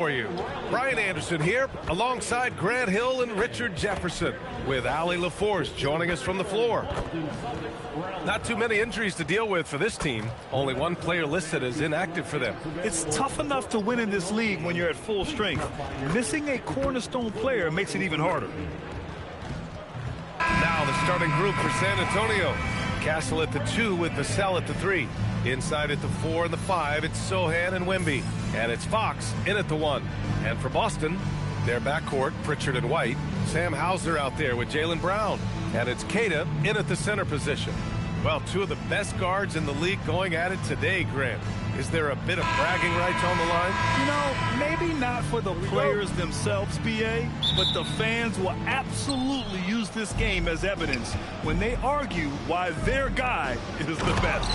For you. Brian Anderson here alongside Grant Hill and Richard Jefferson with Ali LaForce joining us from the floor. Not too many injuries to deal with for this team. Only one player listed as inactive for them. It's tough enough to win in this league when you're at full strength. Missing a cornerstone player makes it even harder. Now the starting group for San Antonio. Castle at the 2 with Vassell at the 3. Inside at the 4 and the 5, it's Sohan and Wemby. And it's Fox in at the 1. And for Boston, their backcourt, Pritchard and White. Sam Hauser out there with Jaylen Brown. And it's Queta in at the center position. Well, two of the best guards in the league going at it today, Grant. Is there a bit of bragging rights on the line? You know, maybe not for the players themselves, BA, but the fans will absolutely use this game as evidence when they argue why their guy is the best.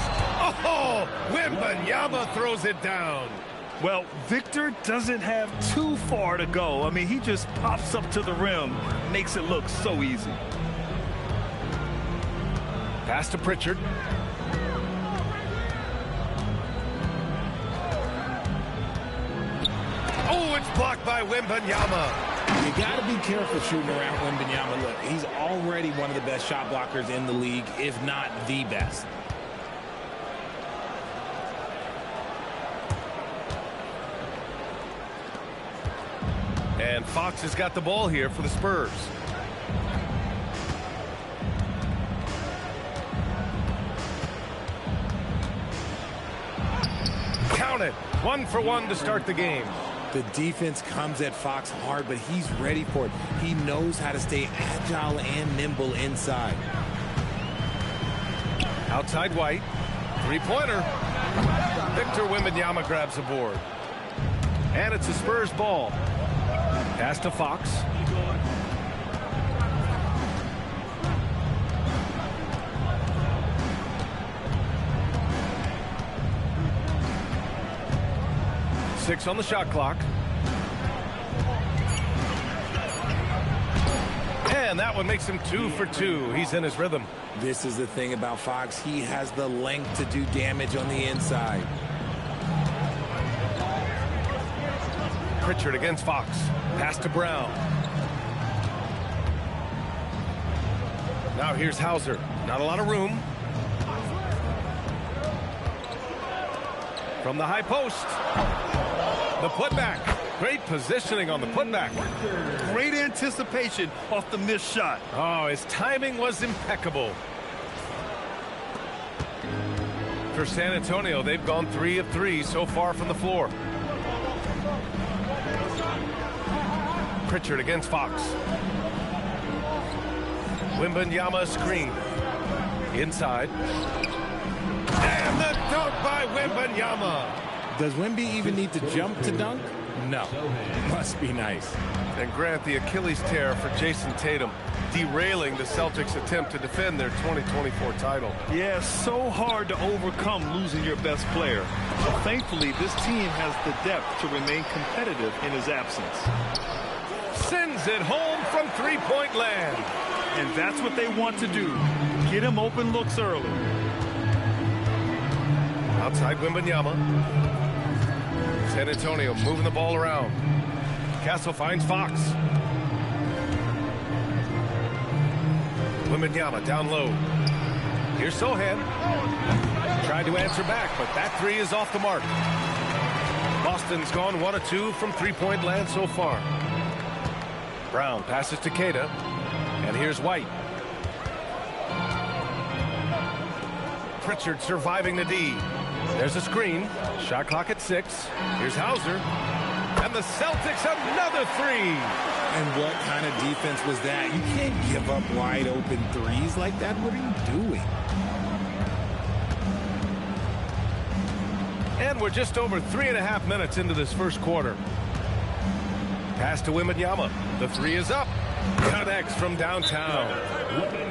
Oh, Wembanyama throws it down. Well, Victor doesn't have too far to go. I mean, he just pops up to the rim, makes it look so easy. Pass to Pritchard. Oh, it's blocked by Wembanyama. You got to be careful shooting around Wembanyama. Look, he's already one of the best shot blockers in the league, if not the best. And Fox has got the ball here for the Spurs. Count it. 1 for 1 to start the game. The defense comes at Fox hard, but he's ready for it. He knows how to stay agile and nimble inside. Outside White. Three-pointer. Victor Wembanyama grabs the board. And it's a Spurs ball. Pass to Fox. Six on the shot clock. And that one makes him 2 for 2. He's in his rhythm. This is the thing about Fox. He has the length to do damage on the inside. Pritchard against Fox. Pass to Brown. Now here's Hauser. Not a lot of room. From the high post. The putback. Great positioning on the putback. Great anticipation off the missed shot. Oh, his timing was impeccable. For San Antonio, they've gone 3 of 3 so far from the floor. Pritchard against Fox. Wembanyama screen. Inside. And the dunk by Wembanyama. Does Wemby even need to jump to dunk? No. Must be nice. And Grant, the Achilles tear for Jason Tatum, derailing the Celtics' attempt to defend their 2024 title. Yeah, so hard to overcome losing your best player. But thankfully, this team has the depth to remain competitive in his absence. Sends it home from three-point land. And that's what they want to do. Get him open looks early. Outside Wembanyama. San Antonio moving the ball around. Castle finds Fox. Wembanyama down low. Here's Sohan. Tried to answer back, but that three is off the mark. Boston's gone 1 of 2 from three-point land so far. Brown passes to Queta. And here's White. Pritchard surviving the D. There's a screen. Shot clock at 6. Here's Hauser. And the Celtics another 3. And what kind of defense was that? You can't give up wide open threes like that. What are you doing? And we're just over 3.5 minutes into this first quarter. Pass to Wembanyama. The 3 is up. Connects from downtown.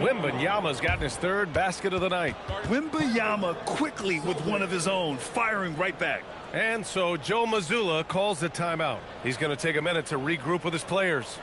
Wembanyama's gotten his 3rd basket of the night. Wembanyama quickly with one of his own, firing right back. And so Joe Mazzulla calls the timeout. He's going to take a minute to regroup with his players.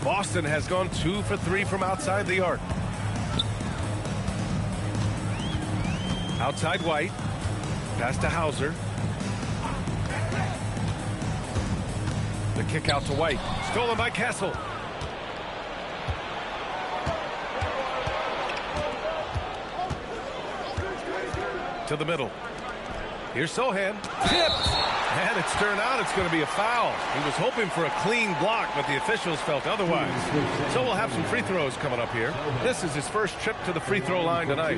Boston has gone 2 for 3 from outside the arc. Outside White. Pass to Hauser. The kick out to White. Stolen by Castle. To the middle. Here's Sohan. Tipped. And it's turned out it's going to be a foul. He was hoping for a clean block, but the officials felt otherwise. So we'll have some free throws coming up here. This is his first trip to the free throw line tonight.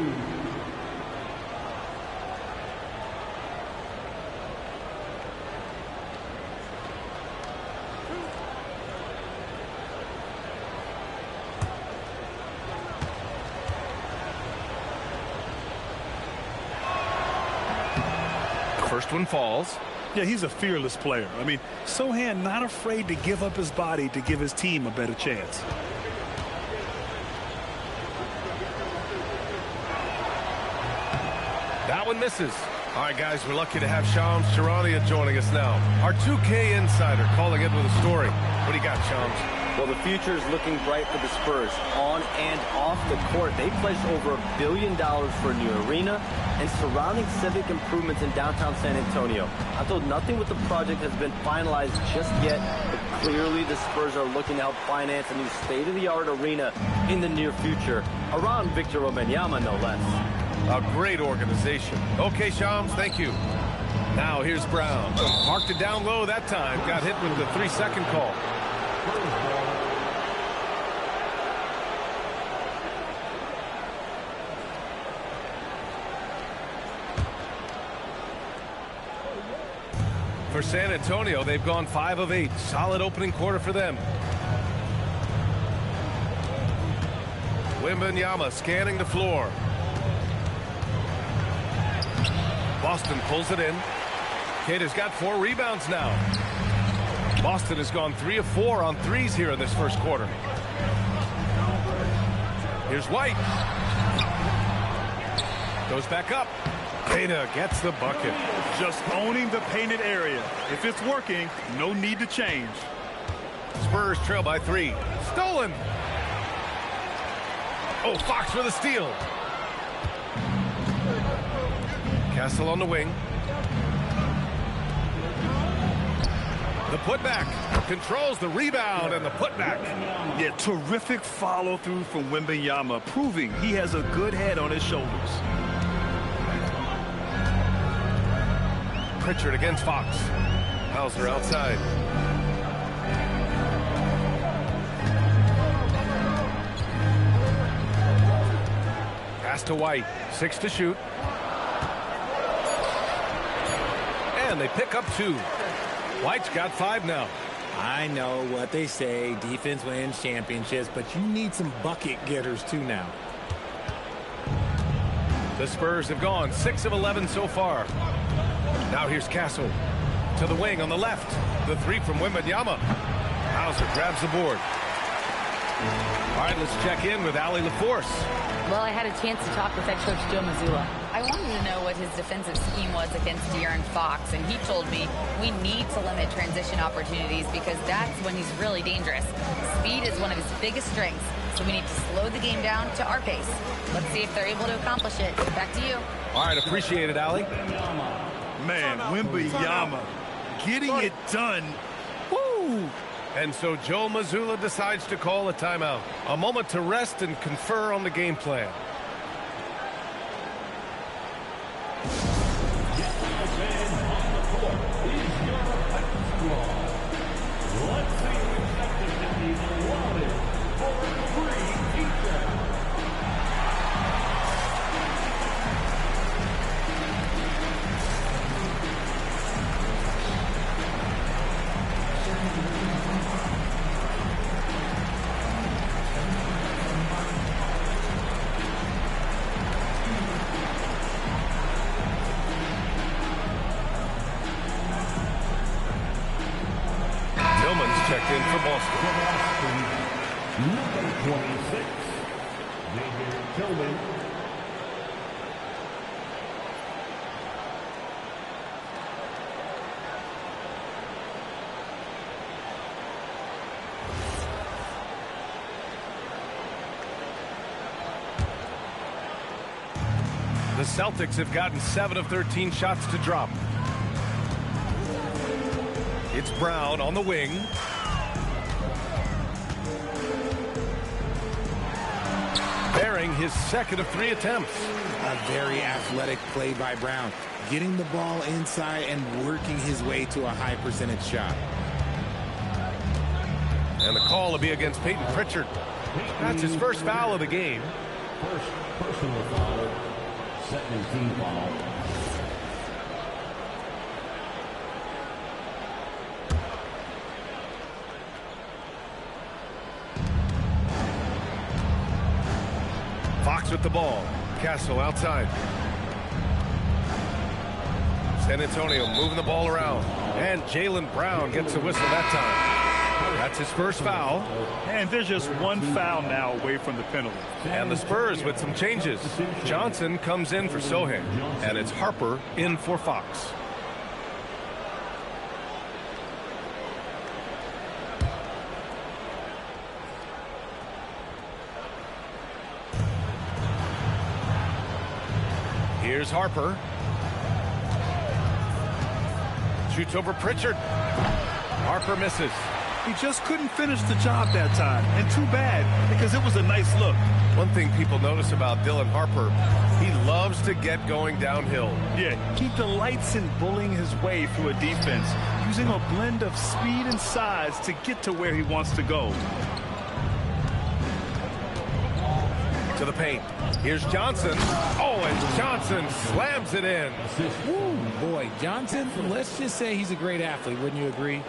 First one falls. Yeah, he's a fearless player. I mean, Sohan not afraid to give up his body to give his team a better chance. That one misses. All right, guys, we're lucky to have Shams Charania joining us now. Our 2K insider calling in with a story. What do you got, Shams? Well, the future is looking bright for the Spurs. On and off the court, they pledged over $1 billion for a new arena and surrounding civic improvements in downtown San Antonio. I'm told nothing with the project has been finalized just yet, but clearly the Spurs are looking to help finance a new state-of-the-art arena in the near future, around Victor Wembanyama, no less. A great organization. Okay, Shams, thank you. Now here's Brown. Marked it down low that time. Got hit with the 3-second call. For San Antonio, they've gone 5 of 8. Solid opening quarter for them. Wembanyama scanning the floor. Boston pulls it in. Cater's got 4 rebounds now. Boston has gone 3 of 4 on threes here in this first quarter. Here's White. Goes back up. Cater gets the bucket. Just owning the painted area. If it's working, no need to change. Spurs trail by 3. Stolen. Oh, Fox with a steal. Castle on the wing. The putback. Controls the rebound and the putback. Yeah, terrific follow-through from Wembanyama, proving he has a good head on his shoulders. Pritchard against Fox. Hauser outside. Pass to White. 6 to shoot. And they pick up 2. White's got 5 now. I know what they say, defense wins championships, but you need some bucket getters too now. The Spurs have gone 6 of 11 so far. Now here's Castle to the wing on the left. The 3 from Wembanyama. Hauser grabs the board. All right, let's check in with Allie LaForce. Well, I had a chance to talk with head coach Joe Mazzulla. I wanted to know what his defensive scheme was against De'Aaron Fox, and he told me we need to limit transition opportunities because that's when he's really dangerous. Speed is one of his biggest strengths, so we need to slow the game down to our pace. Let's see if they're able to accomplish it. Back to you. All right, appreciate it, Allie. Man, Wembanyama getting it done. Woo! And so Joe Mazzulla decides to call a timeout. A moment to rest and confer on the game plan. checked in for Boston. Number 26, Tillman. The Celtics have gotten 7 of 13 shots to drop. It's Brown on the wing. Bearing his second of 3 attempts. A very athletic play by Brown, getting the ball inside and working his way to a high percentage shot. And the call will be against Peyton Pritchard. That's his first foul of the game. First personal foul. Second team foul. Fox with the ball. Castle outside. San Antonio moving the ball around. And Jaylen Brown gets a whistle that time. That's his first foul. And there's just one foul now away from the penalty. And the Spurs with some changes. Johnson comes in for Sohan. And it's Harper in for Fox. Here's Harper. Shoots over Pritchard. Harper misses. He just couldn't finish the job that time. And too bad, because it was a nice look. One thing people notice about Dylan Harper, he loves to get going downhill. Yeah, he delights in bullying his way through a defense, using a blend of speed and size to get to where he wants to go. To the paint. Here's Johnson. Oh, and Johnson slams it in. Woo, boy, Johnson, let's just say he's a great athlete. Wouldn't you agree?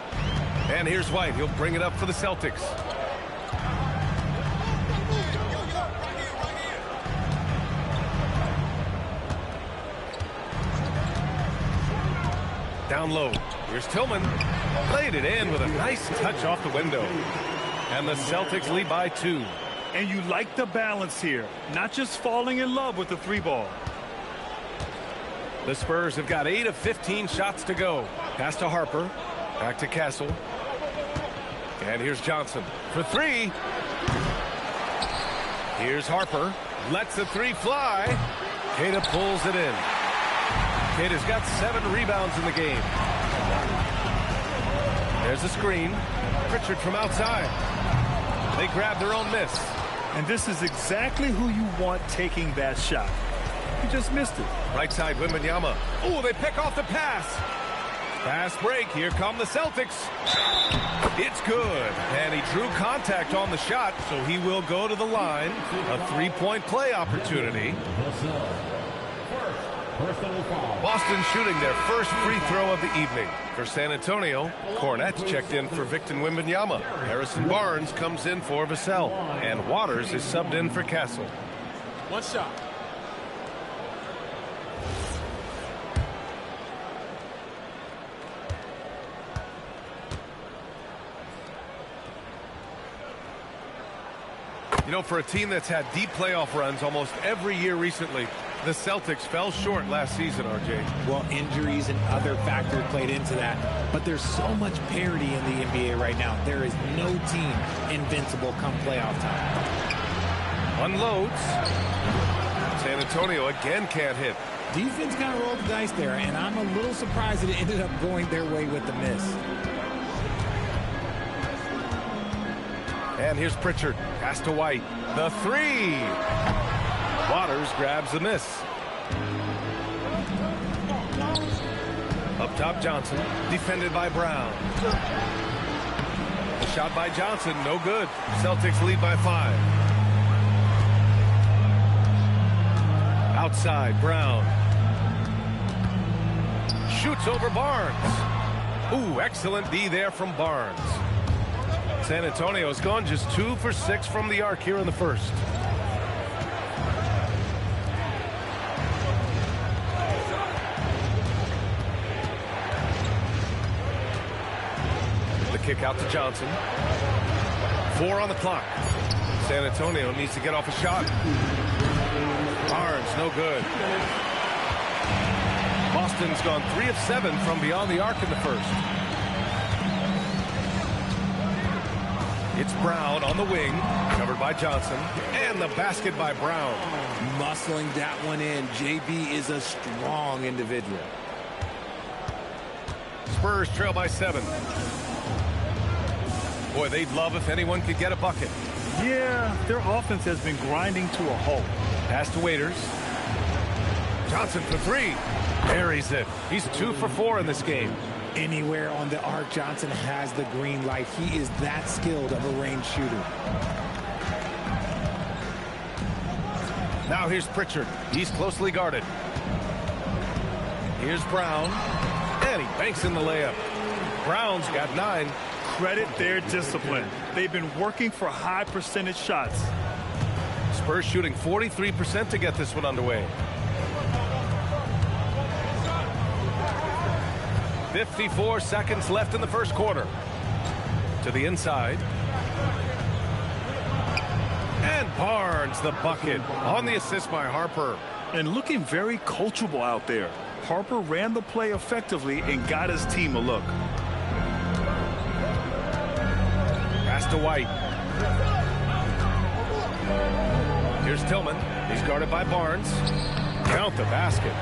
And here's White. He'll bring it up for the Celtics. Down low. Here's Tillman. Played it in with a nice touch off the window. And the Celtics lead by 2. And you like the balance here, not just falling in love with the 3-ball. The Spurs have got 8 of 15 shots to go. Pass to Harper. Back to Castle. And here's Johnson for 3. Here's Harper. Lets the 3 fly. Queta pulls it in. Queta's got 7 rebounds in the game. There's a screen. Pritchard from outside. They grab their own miss. And this is exactly who you want taking that shot. You just missed it. Right side, Wembanyama. Oh, they pick off the pass. Fast break. Here come the Celtics. It's good. And he drew contact on the shot, so he will go to the line. A 3-point play opportunity. Boston shooting their first free throw of the evening. For San Antonio, Cornette checked in for Victor Wembanyama. Harrison Barnes comes in for Vassell. And Waters is subbed in for Castle. One shot. You know, for a team that's had deep playoff runs almost every year recently, the Celtics fell short last season, RJ. Well, injuries and other factors played into that. But there's so much parity in the NBA right now. There is no team invincible come playoff time. Unloads. San Antonio again can't hit. Defense kind of rolled the dice there, and I'm a little surprised that it ended up going their way with the miss. And here's Pritchard. Pass to White. The 3. Waters grabs the miss. Up top, Johnson. Defended by Brown. The shot by Johnson. No good. Celtics lead by 5. Outside, Brown. Shoots over Barnes. Ooh, excellent D there from Barnes. San Antonio's gone just 2 for 6 from the arc here in the first. The kick out to Johnson. 4 on the clock. San Antonio needs to get off a shot. Barnes, no good. Boston's gone 3 of 7 from beyond the arc in the first. It's Brown on the wing, covered by Johnson, and the basket by Brown. Muscling that one in. JB is a strong individual. Spurs trail by 7. Boy, they'd love if anyone could get a bucket. Yeah, their offense has been grinding to a halt. Pass to Waiters. Johnson for 3. Buries it. He's 2 for 4 in this game. Anywhere on the arc, Johnson has the green light. He is that skilled of a range shooter. Now here's Pritchard. He's closely guarded. Here's Brown. And he banks in the layup. Brown's got 9. Credit their discipline. They've been working for high percentage shots. Spurs shooting 43% to get this one underway. 54 seconds left in the first quarter. To the inside. And Barnes the bucket on the assist by Harper. And looking very coachable out there. Harper ran the play effectively and got his team a look. Pass to White. Here's Tillman. He's guarded by Barnes. Count the basket.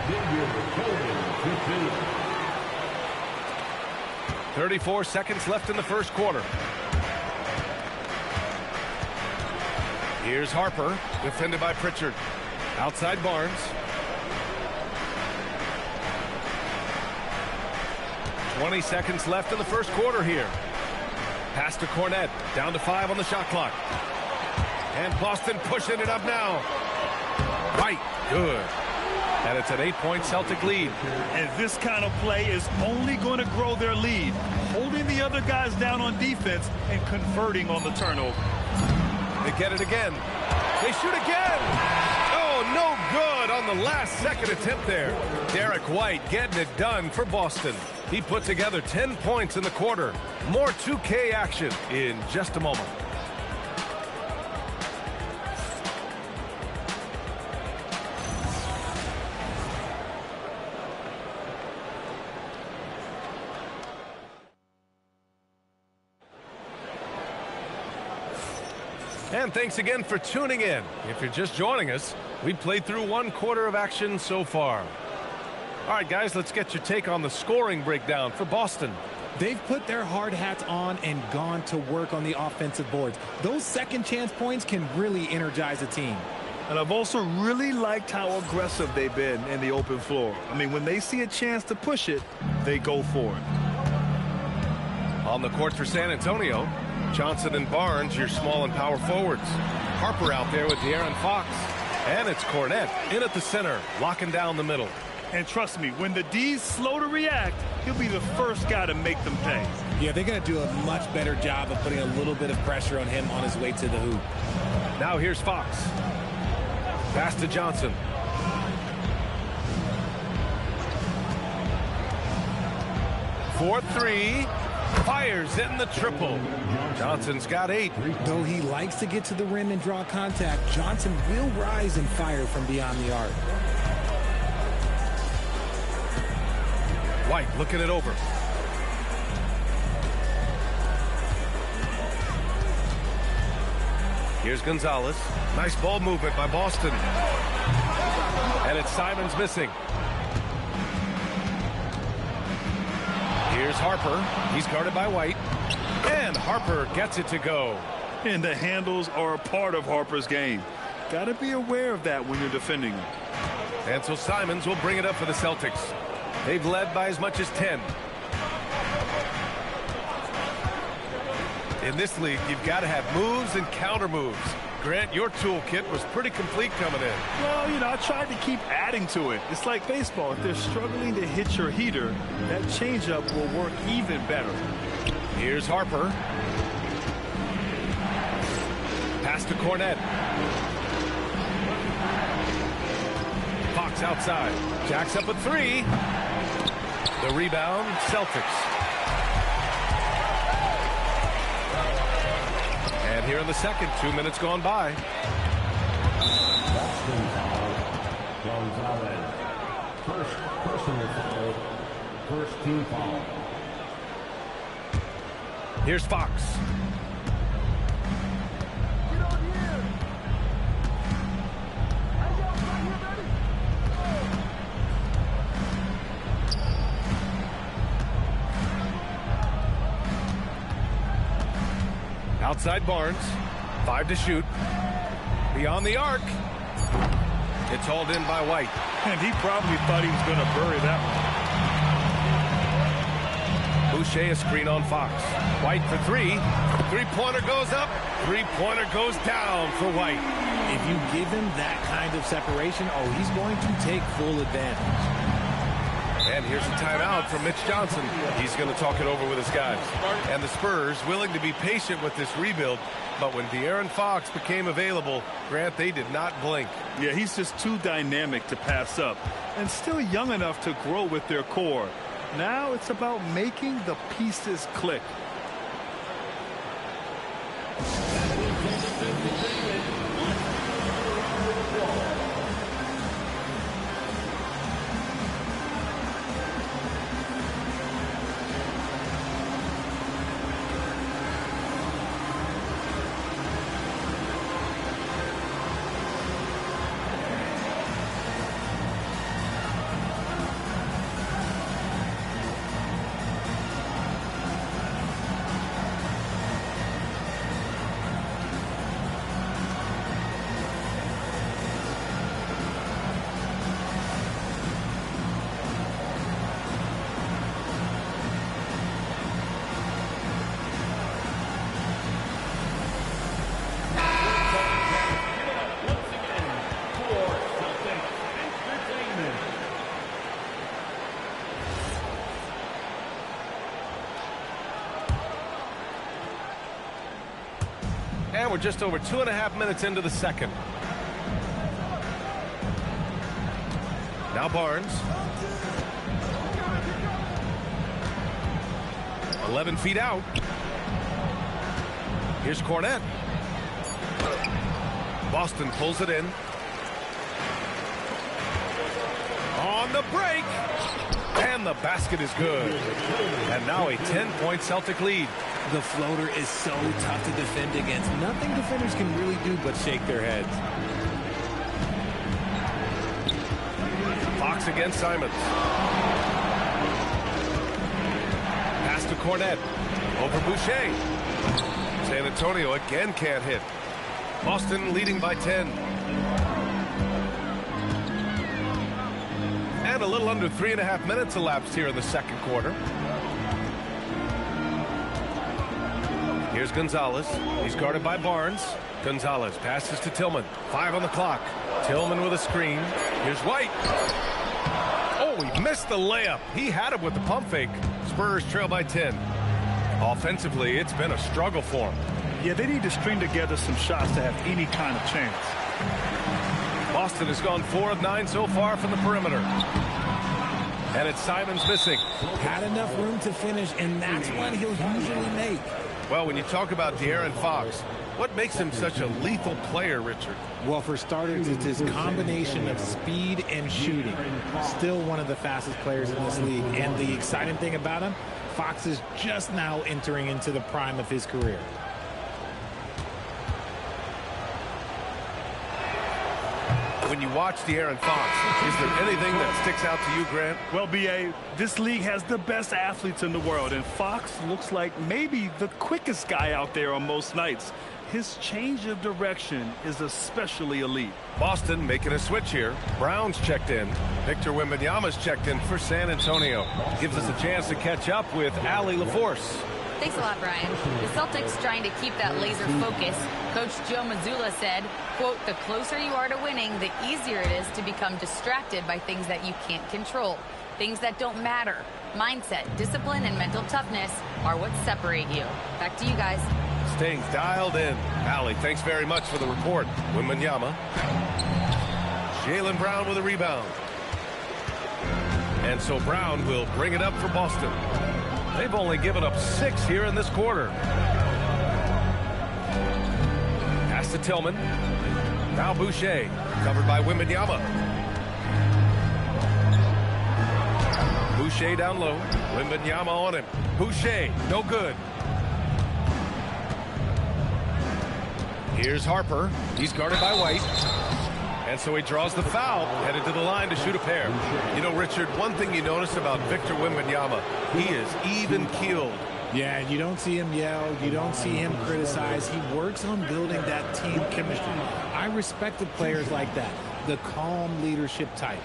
34 seconds left in the first quarter. Here's Harper, defended by Pritchard. Outside Barnes. 20 seconds left in the first quarter here. Pass to Cornette. Down to 5 on the shot clock. And Boston pushing it up now. White, good. And it's an 8-point Celtic lead. And this kind of play is only going to grow their lead. Holding the other guys down on defense and converting on the turnover. They get it again. They shoot again. Oh, no good on the last second attempt there. Derek White getting it done for Boston. He put together 10 points in the quarter. More 2K action in just a moment. And thanks again for tuning in. If you're just joining us, we played through 1 quarter of action so far. All right, guys, let's get your take on the scoring breakdown for Boston. They've put their hard hats on and gone to work on the offensive boards. Those second chance points can really energize a team. And I've also really liked how aggressive they've been in the open floor. I mean, when they see a chance to push it, they go for it. On the court for San Antonio, Johnson and Barnes, your small and power forwards. Harper out there with De'Aaron Fox. And it's Cornette in at the center, locking down the middle. And trust me, when the D's slow to react, he'll be the first guy to make them pay. Yeah, they're going to do a much better job of putting a little bit of pressure on him on his way to the hoop. Now here's Fox. Pass to Johnson. For 3. Fires in the triple. Johnson's got 8. Though he likes to get to the rim and draw contact, Johnson will rise and fire from beyond the arc. White looking it over. Here's Gonzalez. Nice ball movement by Boston. And it's Simons missing. Here's Harper. He's guarded by White. And Harper gets it to go. And the handles are a part of Harper's game. Got to be aware of that when you're defending him. And so Simons will bring it up for the Celtics. They've led by as much as 10. In this league, you've got to have moves and counter moves. Grant, your toolkit was pretty complete coming in. Well, you know, I tried to keep adding to it. It's like baseball. If they're struggling to hit your heater, that changeup will work even better. Here's Harper. Pass to Cornette. Fox outside. Jacks up a 3. The rebound, Celtics. here in the second. 2 minutes gone by. Boston foul. Gonzalez. First personal foul. First team foul. Here's Fox. Outside Barnes. 5 to shoot. Beyond the arc. It's hauled in by White. And he probably thought he was going to bury that one. Boucher, a screen on Fox. White for 3. Three-pointer goes up. Three-pointer goes down for White. If you give him that kind of separation, oh, he's going to take full advantage. And here's a timeout from Mitch Johnson. He's going to talk it over with his guys. And the Spurs willing to be patient with this rebuild. But when De'Aaron Fox became available, Grant, they did not blink. Yeah, he's just too dynamic to pass up. And still young enough to grow with their core. Now it's about making the pieces click. And we're just over 2.5 minutes into the second. Now Barnes. 11 feet out. Here's Cornette. Boston pulls it in. On the break. And the basket is good. And now a 10-point Celtic lead. The floater is so tough to defend against. Nothing defenders can really do but shake their heads. Fox against Simons. Pass to Cornette. Over Boucher. San Antonio again can't hit. Boston leading by 10. And a little under 3.5 minutes elapsed here in the second quarter. Here's Gonzalez. He's guarded by Barnes. Gonzalez passes to Tillman. 5 on the clock. Tillman with a screen. Here's White. Oh, he missed the layup. He had it with the pump fake. Spurs trail by 10. Offensively, it's been a struggle for them. Yeah, they need to string together some shots to have any kind of chance. Boston has gone 4 of 9 so far from the perimeter. And it's Simons missing. Had enough room to finish, and that's what he'll usually make. Well, when you talk about De'Aaron Fox, what makes him such a lethal player, Richard? Well, for starters, it's his combination of speed and shooting. Still one of the fastest players in this league. And the exciting thing about him, Fox is just now entering into the prime of his career. When you watch De'Aaron Fox, is there anything that sticks out to you, Grant? Well, B.A., this league has the best athletes in the world, and Fox looks like maybe the quickest guy out there on most nights. His change of direction is especially elite. Boston making a switch here. Brown's checked in. Victor Wembanyama's checked in for San Antonio. Gives us a chance to catch up with Allie LaForce. Thanks a lot, Brian. The Celtics trying to keep that laser focus. Coach Joe Mazzulla said, quote, "The closer you are to winning, the easier it is to become distracted by things that you can't control. Things that don't matter. Mindset, discipline, and mental toughness are what separate you." Back to you guys. Staying dialed in. Allie, thanks very much for the report. Wembanyama. Jaylen Brown with a rebound. And so Brown will bring it up for Boston. They've only given up 6 here in this quarter. Pass to Tillman. Now Boucher, covered by Wembanyama. Boucher down low. Wembanyama on him. Boucher, no good. Here's Harper. He's guarded by White. And so he draws the foul, headed to the line to shoot a pair. You know, Richard, one thing you notice about Victor Wembanyama, he is even-keeled. Yeah, you don't see him yell. You don't see him criticize. He works on building that team chemistry. I respected players like that, the calm leadership type.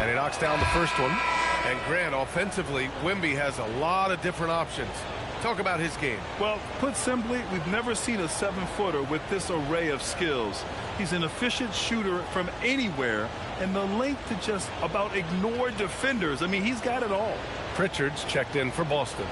And he knocks down the first one. And Grant, offensively, Wemby has a lot of different options. Talk about his game. Well, put simply, we've never seen a 7-footer with this array of skills. He's an efficient shooter from anywhere, and the length to just about ignore defenders. I mean, he's got it all. Pritchard's checked in for Boston.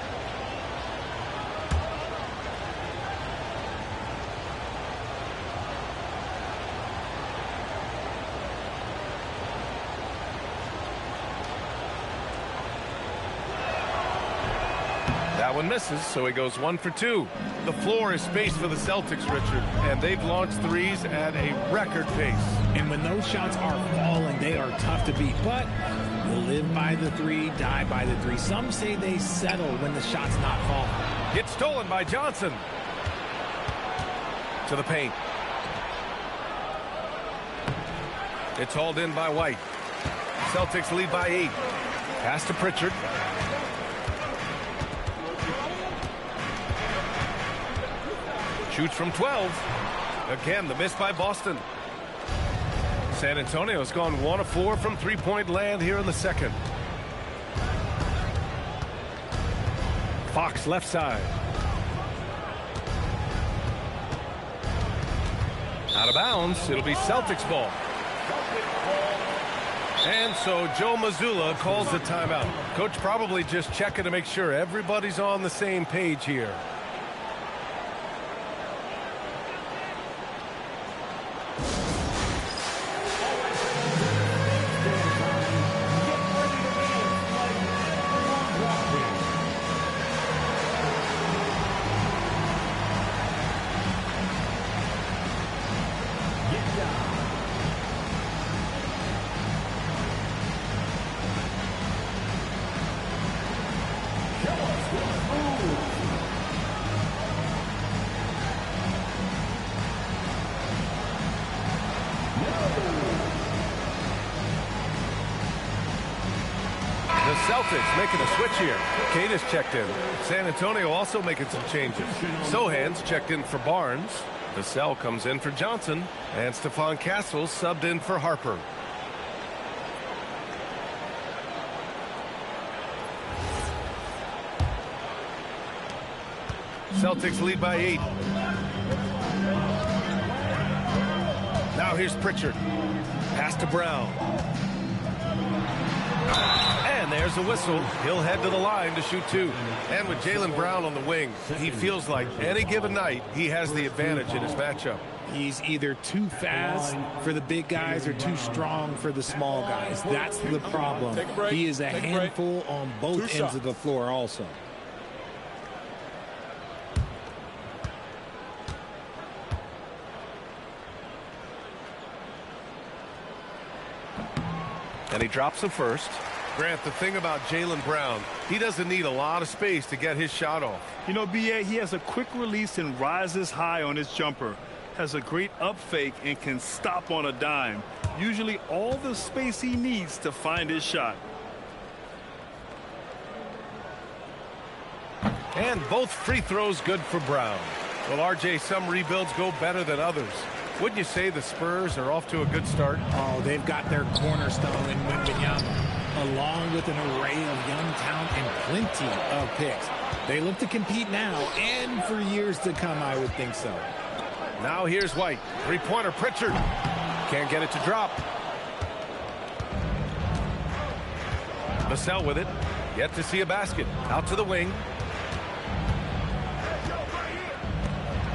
That one misses, so he goes 1 for 2. The floor is spaced for the Celtics, Richard, and they've launched threes at a record pace. And when those shots are falling, they are tough to beat. But you live by the three, die by the three. Some say they settle when the shot's not falling. Gets stolen by Johnson. To the paint. It's hauled in by White. Celtics lead by 8. Pass to Pritchard. Shoots from 12. Again, the miss by Boston. San Antonio's gone 1 of 4 from three-point land here in the second. Fox left side. Out of bounds. It'll be Celtics ball. And so Joe Mazzulla calls the timeout. Coach probably just checking to make sure everybody's on the same page here. The Celtics making a switch here. Kate is checked in. San Antonio also making some changes. Sohan's checked in for Barnes. Vassell comes in for Johnson. And Stephon Castle subbed in for Harper. Celtics lead by 8. Now here's Pritchard. Pass to Brown. And there's a whistle. He'll head to the line to shoot 2. And with Jaylen Brown on the wing, he feels like any given night he has the advantage in his matchup. He's either too fast for the big guys or too strong for the small guys. That's the problem. He is a handful on both ends of the floor also. And he drops the first. Grant, the thing about Jaylen Brown, he doesn't need a lot of space to get his shot off. You know, B.A., he has a quick release and rises high on his jumper. Has a great up fake and can stop on a dime. Usually all the space he needs to find his shot. And both free throws good for Brown. Well, RJ, some rebuilds go better than others. Wouldn't you say the Spurs are off to a good start? Oh, they've got their cornerstone in Wembanyama, along with an array of young talent and plenty of picks. They look to compete now and for years to come, I would think so. Now here's White. Three-pointer, Pritchard. Can't get it to drop. Vassell with it. Yet to see a basket. Out to the wing.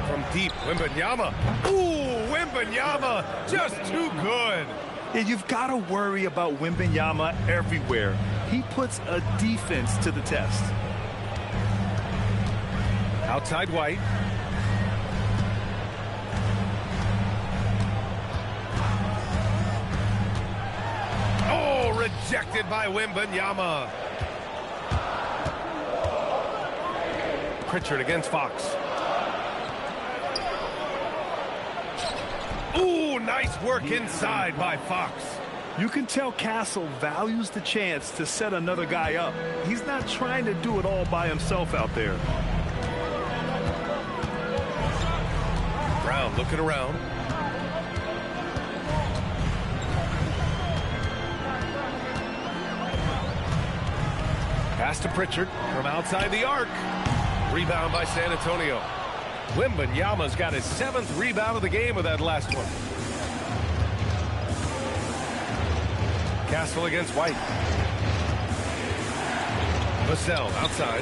From deep, Wembanyama. Ooh, Wembanyama, just too good. Yeah, you've got to worry about Wembanyama everywhere. He puts a defense to the test. Outside White. Oh, rejected by Wembanyama. Pritchard against Fox. Ooh, nice work inside by Fox. You can tell Castle values the chance to set another guy up. He's not trying to do it all by himself out there. Brown looking around. Pass to Pritchard from outside the arc. Rebound by San Antonio. Wembanyama's got his 7th rebound of the game with that last one. Castle against White. Vassell outside.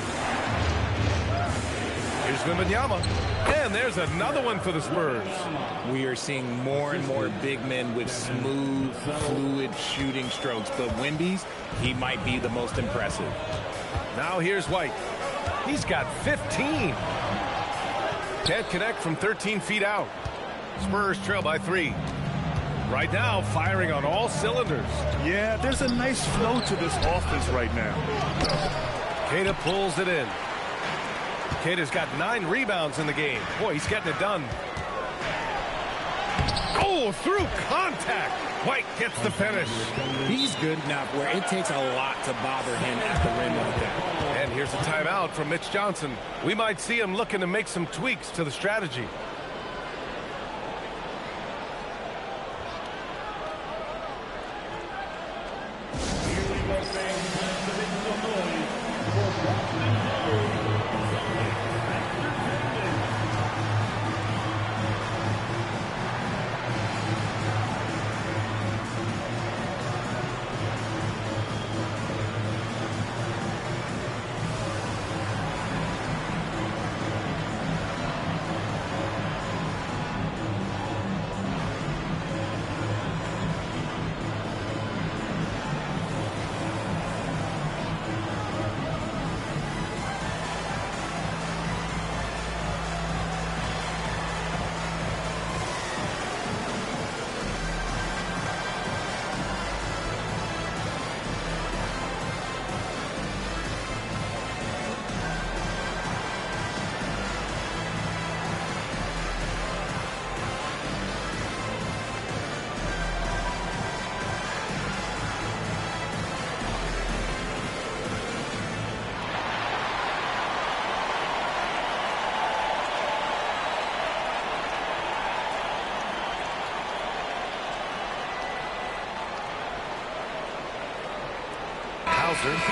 Here's Wembanyama. And there's another one for the Spurs. We are seeing more and more big men with smooth, fluid shooting strokes. But Wemby's, he might be the most impressive. Now here's White. He's got 15. Can't connect from 13 feet out. Spurs trail by 3. Right now, firing on all cylinders. Yeah, there's a nice flow to this offense right now. Queta pulls it in. Queta's got 9 rebounds in the game. Boy, he's getting it done. Oh, through contact. White gets the finish. He's good enough where it takes a lot to bother him at the rim like that. And here's a timeout from Mitch Johnson. We might see him looking to make some tweaks to the strategy.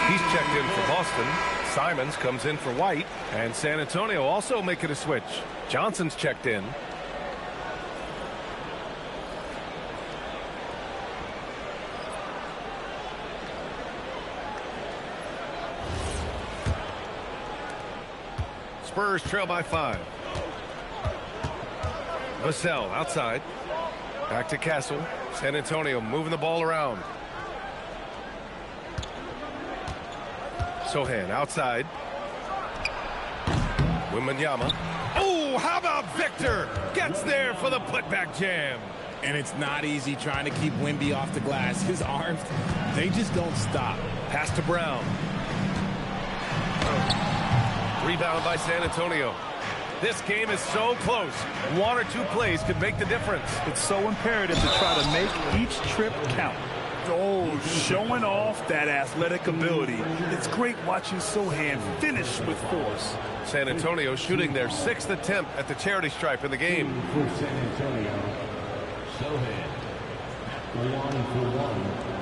He's checked in for Boston. Simons comes in for White. And San Antonio also making a switch. Johnson's checked in. Spurs trail by 5. Vassell outside. Back to Castle. San Antonio moving the ball around. Sohan outside. Wembanyama. Oh, how about Victor? Gets there for the putback jam. And it's not easy trying to keep Wemby off the glass. His arms, they just don't stop. Pass to Brown. Rebound by San Antonio. This game is so close. 1 or 2 plays could make the difference. It's so imperative to try to make each trip count. Oh, showing off that athletic ability. It's great watching Sohan finish with force. San Antonio shooting their 6th attempt at the charity stripe in the game. For San Antonio, Sohan, 1 for 1.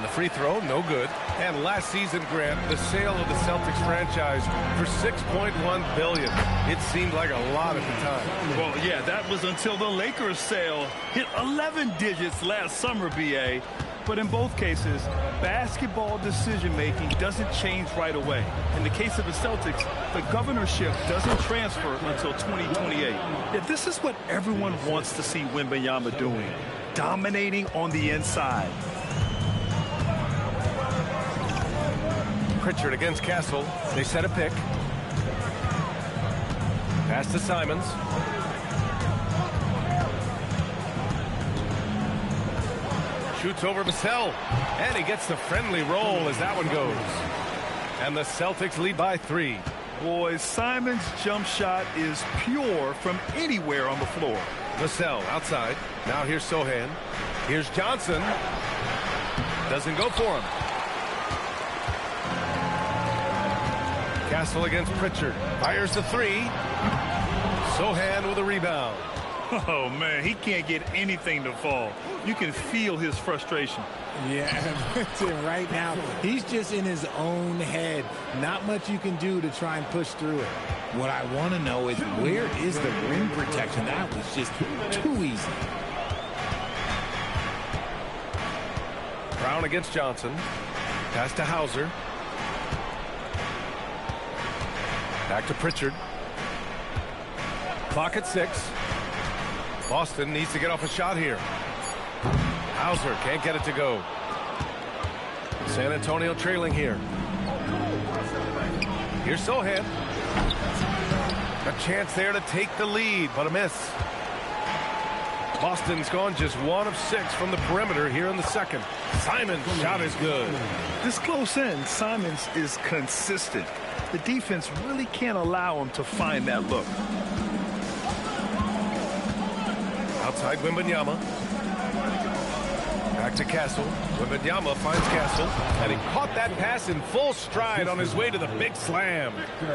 the free throw, no good. And last season, Grant, the sale of the Celtics franchise for $6.1 billion. It seemed like a lot at the time. Well, yeah, that was until the Lakers sale hit 11 digits last summer, BA. But in both cases, basketball decision-making doesn't change right away. In the case of the Celtics, the governorship doesn't transfer until 2028. Yeah, this is what everyone wants to see Wembanyama doing, dominating on the inside. Pritchard against Castle. They set a pick. Pass to Simons. Shoots over Vassell, and he gets the friendly roll as that one goes. And the Celtics lead by 3. Boy, Simons' jump shot is pure from anywhere on the floor. Vassell outside. Now here's Sohan. Here's Johnson. Doesn't go for him. Castle against Pritchard. Fires the 3. Sohan with a rebound. Oh, man, he can't get anything to fall. You can feel his frustration. Yeah, right now, he's just in his own head. Not much you can do to try and push through it. What I want to know is, where is the rim protection? That was just too easy. Brown against Johnson. Pass to Hauser. Back to Pritchard. Clock at 6. Boston needs to get off a shot here. Hauser can't get it to go. San Antonio trailing here. Here's Sohan. A chance there to take the lead, but a miss. Boston's gone just 1 of 6 from the perimeter here in the second. Simons' shot is good. This close in, Simons is consistent. The defense really can't allow him to find that look. Outside Wembanyama. Back to Castle. Wembanyama finds Castle, and he caught that pass in full stride on his way to the big slam.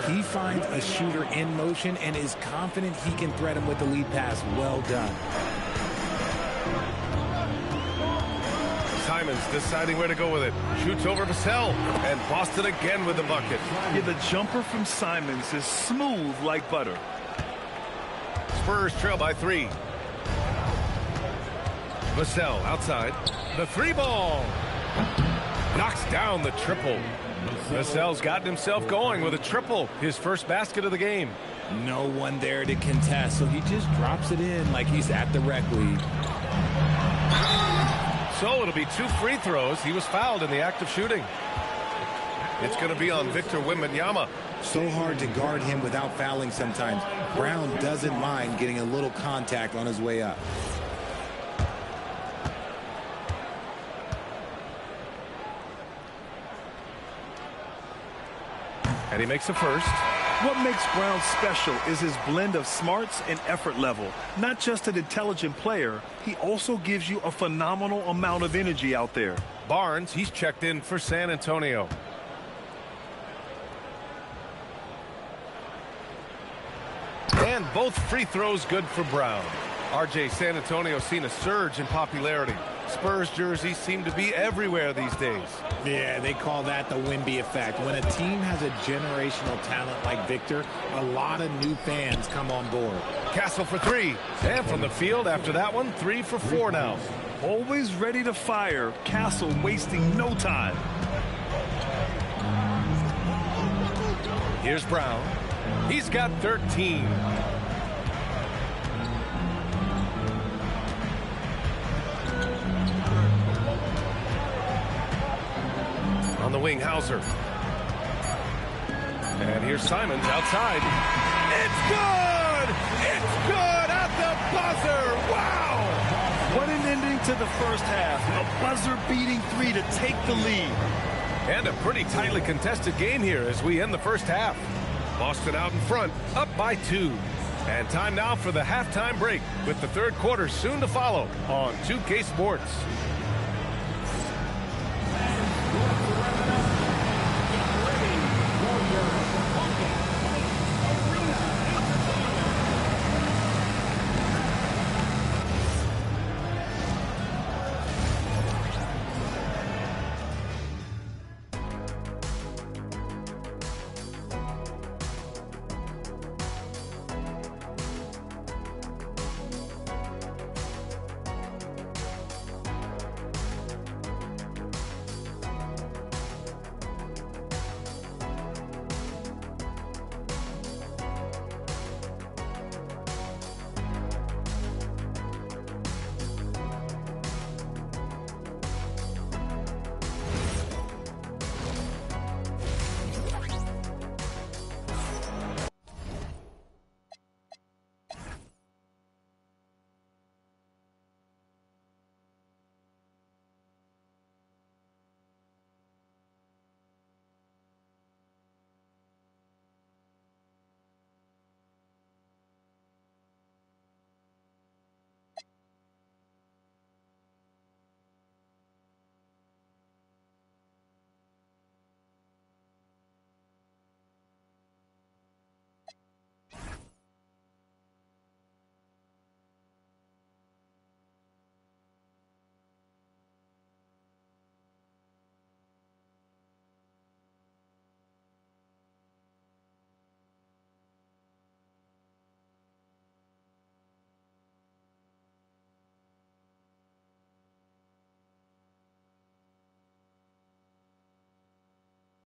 He finds a shooter in motion and is confident he can thread him with the lead pass. Well done. Simons deciding where to go with it. Shoots over Vassell, and Boston again with the bucket. Yeah, the jumper from Simons is smooth like butter. Spurs trail by 3. Vassell outside. The 3-ball. Knocks down the triple. Vassell's gotten himself going with a triple. His first basket of the game. No one there to contest, so he just drops it in like he's at the rec league. So it'll be 2 free throws. He was fouled in the act of shooting. It's going to be on Victor Wembanyama. So hard to guard him without fouling sometimes. Brown doesn't mind getting a little contact on his way up. And he makes the first. What makes Brown special is his blend of smarts and effort level. Not just an intelligent player, he also gives you a phenomenal amount of energy out there. Barnes, he's checked in for San Antonio. And both free throws good for Brown. RJ, San Antonio seen a surge in popularity. Spurs jerseys seem to be everywhere these days. Yeah, they call that the Wemby effect. When a team has a generational talent like Victor, a lot of new fans come on board. Castle for 3. And from the field after that one, 3 for 4 now. Always ready to fire. Castle wasting no time. Here's Brown. He's got 13. On the wing, Hauser. And here's Simons outside. It's good! It's good at the buzzer! Wow! What an ending to the first half. A buzzer-beating 3 to take the lead. And a pretty tightly contested game here as we end the first half. Boston out in front, up by 2. And time now for the halftime break with the third quarter soon to follow on 2K Sports.